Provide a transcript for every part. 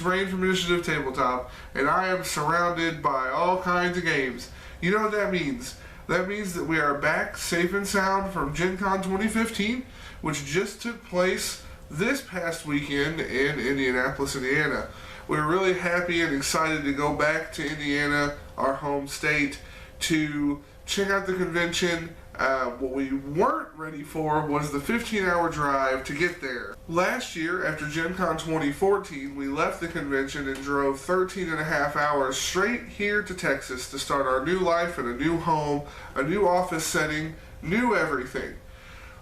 Raine from Initiative Tabletop, and I am surrounded by all kinds of games. You know what that means? That means that we are back safe and sound from Gen Con 2015, which just took place this past weekend in Indianapolis, Indiana. We're really happy and excited to go back to Indiana, our home state, to check out the convention. What we weren't ready for was the 15-hour drive to get there. Last year, after Gen Con 2014, we left the convention and drove 13 and a half hours straight here to Texas to start our new life in a new home, a new office setting, new everything.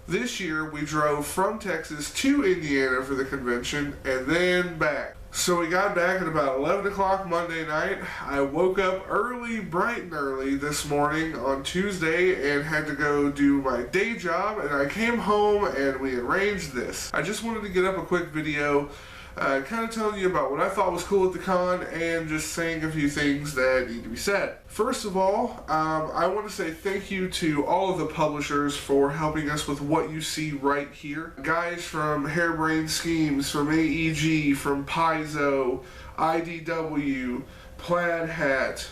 This year, we drove from Texas to Indiana for the convention and then back. So we got back at about 11 o'clock Monday night. I woke up early, bright and early this morning on Tuesday and had to go do my day job, and I came home and we arranged this. I just wanted to get up a quick video kind of telling you about what I thought was cool at the con and just saying a few things that need to be said. First of all, I want to say thank you to all of the publishers for helping us with what you see right here. Guys from Harebrained Schemes, from AEG, from Paizo, IDW, Plaid Hat,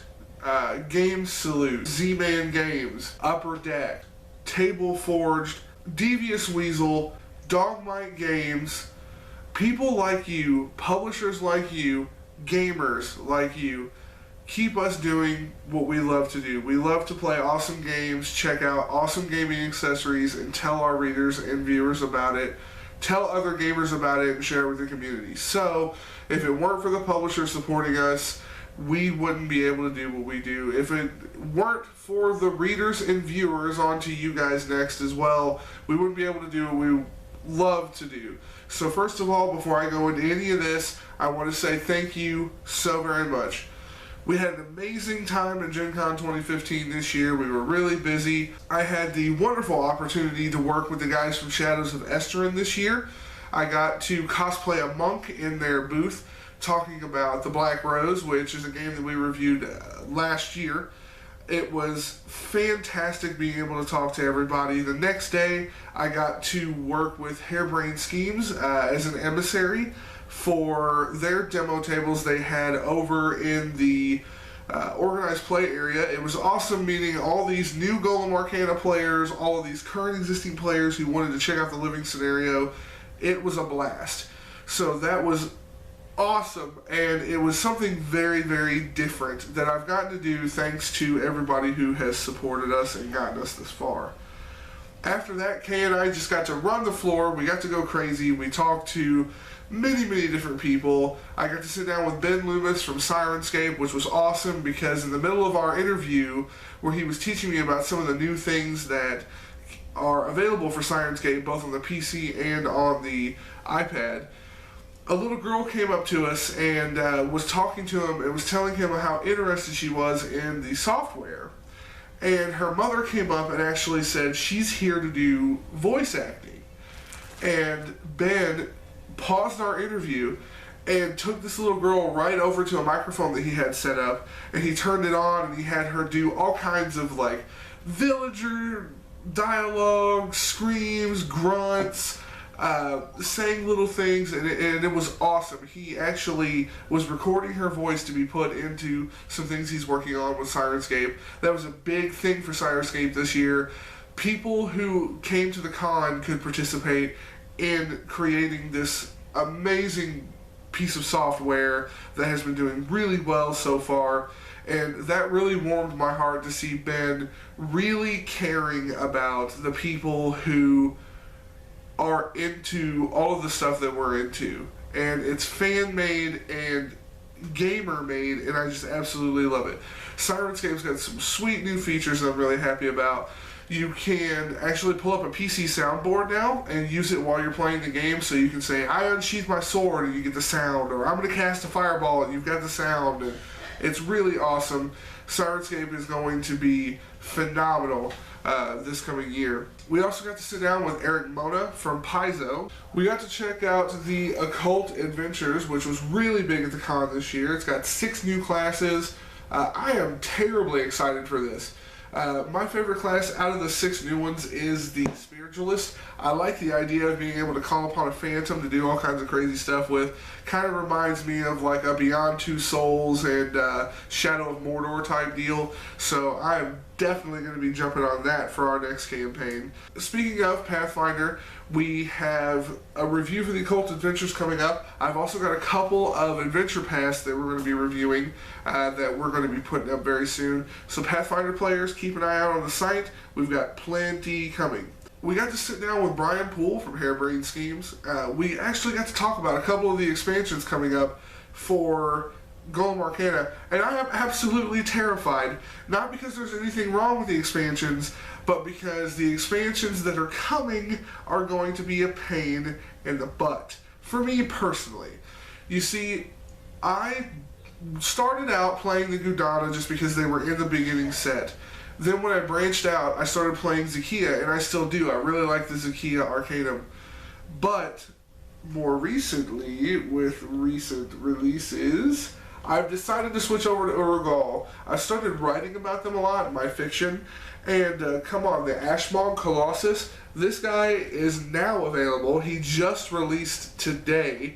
Game Salute, Z-Man Games, Upper Deck, Table Forged, Devious Weasel, Dogmite Games. People like you, publishers like you, gamers like you, keep us doing what we love to do. We love to play awesome games, check out awesome gaming accessories, and tell our readers and viewers about it. Tell other gamers about it and share it with the community. So, if it weren't for the publishers supporting us, we wouldn't be able to do what we do. If it weren't for the readers and viewers, on to you guys next as well, we wouldn't be able to do what we love to do. So first of all, before I go into any of this, I want to say thank you so very much. We had an amazing time at Gen Con 2015 this year. We were really busy. I had the wonderful opportunity to work with the guys from Shadows of Esteren this year. I got to cosplay a monk in their booth talking about The Black Rose, which is a game that we reviewed last year. It was fantastic being able to talk to everybody. The next day, I got to work with Harebrained Schemes as an emissary for their demo tables they had over in the organized play area. It was awesome meeting all these new Golem Arcana players, all of these current existing players who wanted to check out the living scenario. It was a blast. So that was awesome, and it was something very, very different that I've gotten to do thanks to everybody who has supported us and gotten us this far. After that, Kay and I just got to run the floor. We got to go crazy. We talked to many, many different people. I got to sit down with Ben Loomis from Sirenscape, which was awesome because in the middle of our interview, where he was teaching me about some of the new things that are available for Sirenscape, both on the PC and on the iPad, a little girl came up to us and was talking to him and was telling him how interested she was in the software. And her mother came up and actually said she's here to do voice acting. And Ben paused our interview and took this little girl right over to a microphone that he had set up, and he turned it on and he had her do all kinds of like villager dialogue, screams, grunts, saying little things, and it was awesome. He actually was recording her voice to be put into some things he's working on with Sirenscape. That was a big thing for Sirenscape this year. People who came to the con could participate in creating this amazing piece of software that has been doing really well so far, and that really warmed my heart to see Ben really caring about the people who are into all of the stuff that we're into. And it's fan-made and gamer-made, and I just absolutely love it. Sirenscape's got some sweet new features that I'm really happy about. You can actually pull up a PC soundboard now and use it while you're playing the game, so you can say, I unsheath my sword, and you get the sound, or I'm going to cast a fireball, and you've got the sound, and it's really awesome. Sirenscape is going to be phenomenal this coming year. We also got to sit down with Eric Mona from Paizo. We got to check out the Occult Adventures, which was really big at the con this year. It's got 6 new classes. I am terribly excited for this. My favorite class out of the 6 new ones is the Spiritualist. I like the idea of being able to call upon a phantom to do all kinds of crazy stuff with. Kind of reminds me of like a Beyond Two Souls and Shadow of Mordor type deal. So I am definitely going to be jumping on that for our next campaign. Speaking of Pathfinder, we have a review for the Occult Adventures coming up. I've also got a couple of Adventure Pass that we're going to be reviewing that we're going to be putting up very soon. So Pathfinder players, keep an eye out on the site. We've got plenty coming. We got to sit down with Brian Poole from Harebrained Schemes. We actually got to talk about a couple of the expansions coming up for Golem Arcana, and I am absolutely terrified, not because there's anything wrong with the expansions, but because the expansions that are coming are going to be a pain in the butt, for me personally. You see, I started out playing the Gudana just because they were in the beginning set. Then when I branched out, I started playing Zakia, and I still do. I really like the Zakia Arcanum. But more recently, with recent releases, I've decided to switch over to Urgal. I started writing about them a lot in my fiction, and come on, the Ashmog Colossus, this guy is now available. He just released today,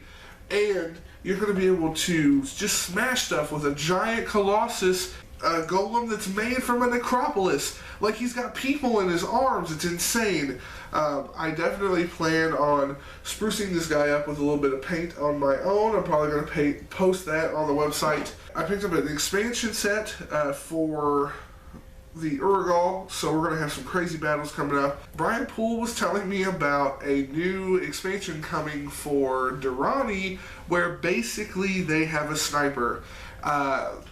and you're going to be able to just smash stuff with a giant Colossus golem that's made from a necropolis. Like, he's got people in his arms. It's insane. I definitely plan on sprucing this guy up with a little bit of paint on my own. I'm probably going to post that on the website. I picked up an expansion set for the Urgal, so we're going to have some crazy battles coming up. Brian Poole was telling me about a new expansion coming for Durrani, where basically they have a sniper.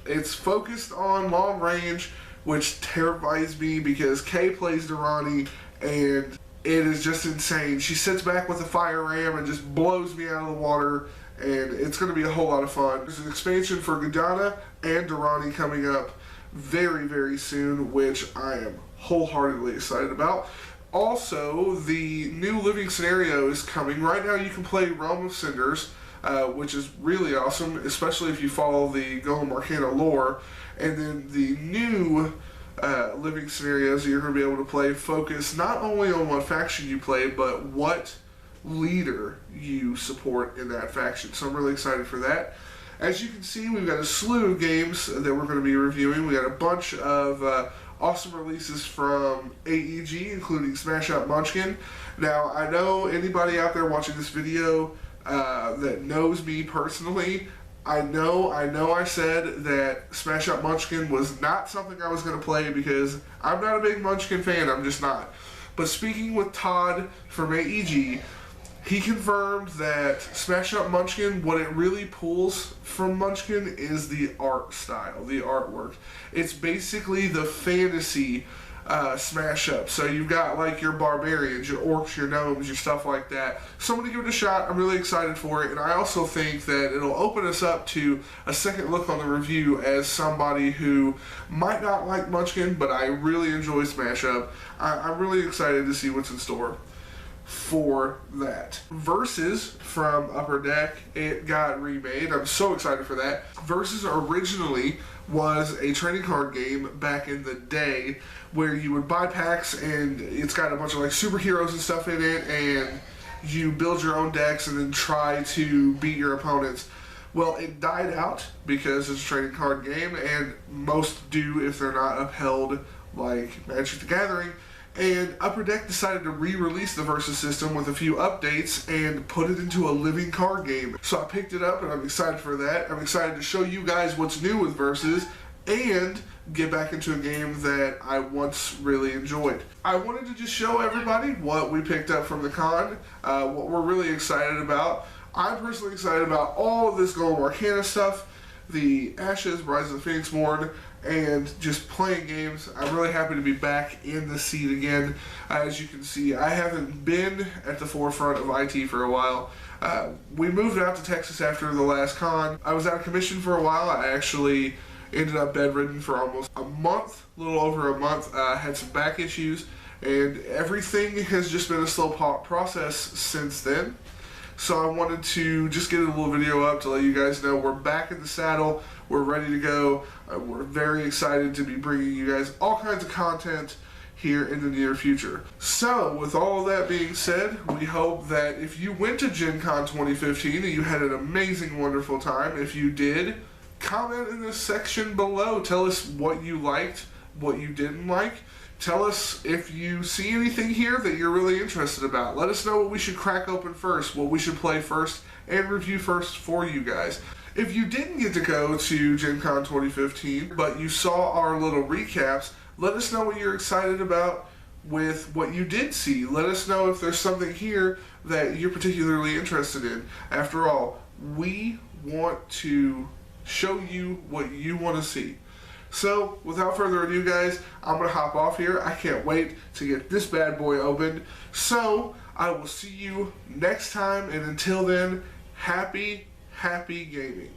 It's focused on long range, which terrifies me because Kay plays Durrani, and it is just insane. She sits back with a fire ram and just blows me out of the water, and it's going to be a whole lot of fun. There's an expansion for Gudana and Durrani coming up very, very soon, which I am wholeheartedly excited about. Also, the new living scenario is coming. Right now you can play Realm of Cinders, which is really awesome, especially if you follow the Golem Arcana lore. And then the new living scenarios that you're going to be able to play focus not only on what faction you play, but what leader you support in that faction. So I'm really excited for that. As you can see, we've got a slew of games that we're going to be reviewing. We got a bunch of awesome releases from AEG, including Smash Up Munchkin. Now, I know anybody out there watching this video that knows me personally, I know I said that Smash Up Munchkin was not something I was going to play because I'm not a big Munchkin fan, I'm just not. But speaking with Todd from AEG, he confirmed that Smash Up Munchkin, what it really pulls from Munchkin is the art style, the artwork. It's basically the fantasy smash up. So you've got like your barbarians, your orcs, your gnomes, your stuff like that. So I'm going to give it a shot. I'm really excited for it. And I also think that it'll open us up to a second look on the review as somebody who might not like Munchkin, but I really enjoy Smash Up. I'm really excited to see what's in store for that. Versus from Upper Deck, it got remade. I'm so excited for that. Versus originally was a trading card game back in the day where you would buy packs and it's got a bunch of like superheroes and stuff in it, and you build your own decks and then try to beat your opponents. Well, it died out because it's a trading card game, and most do if they're not upheld like Magic the Gathering. And Upper Deck decided to re-release the Versus system with a few updates and put it into a living card game. So I picked it up and I'm excited for that. I'm excited to show you guys what's new with Versus and get back into a game that I once really enjoyed. I wanted to just show everybody what we picked up from the con, what we're really excited about. I'm personally excited about all of this Golem Arcana stuff, the Ashes, Rise of the Phoenix Morn, and just playing games. I'm really happy to be back in the seat again. As you can see, I haven't been at the forefront of IT for a while. We moved out to Texas after the last con. I was out of commission for a while. I actually ended up bedridden for almost a month, a little over a month. Had some back issues, and everything has just been a slow process since then. So I wanted to just get a little video up to let you guys know we're back in the saddle. We're ready to go. We're very excited to be bringing you guys all kinds of content here in the near future. So with all that being said, we hope that if you went to Gen Con 2015 and you had an amazing, wonderful time, if you did, comment in the section below. Tell us what you liked, what you didn't like. Tell us if you see anything here that you're really interested about. Let us know what we should crack open first, what we should play first, and review first for you guys. If you didn't get to go to Gen Con 2015, but you saw our little recaps, let us know what you're excited about with what you did see. Let us know if there's something here that you're particularly interested in. After all, we want to show you what you want to see. So, without further ado, guys, I'm going to hop off here. I can't wait to get this bad boy opened. So, I will see you next time, and until then, happy gaming.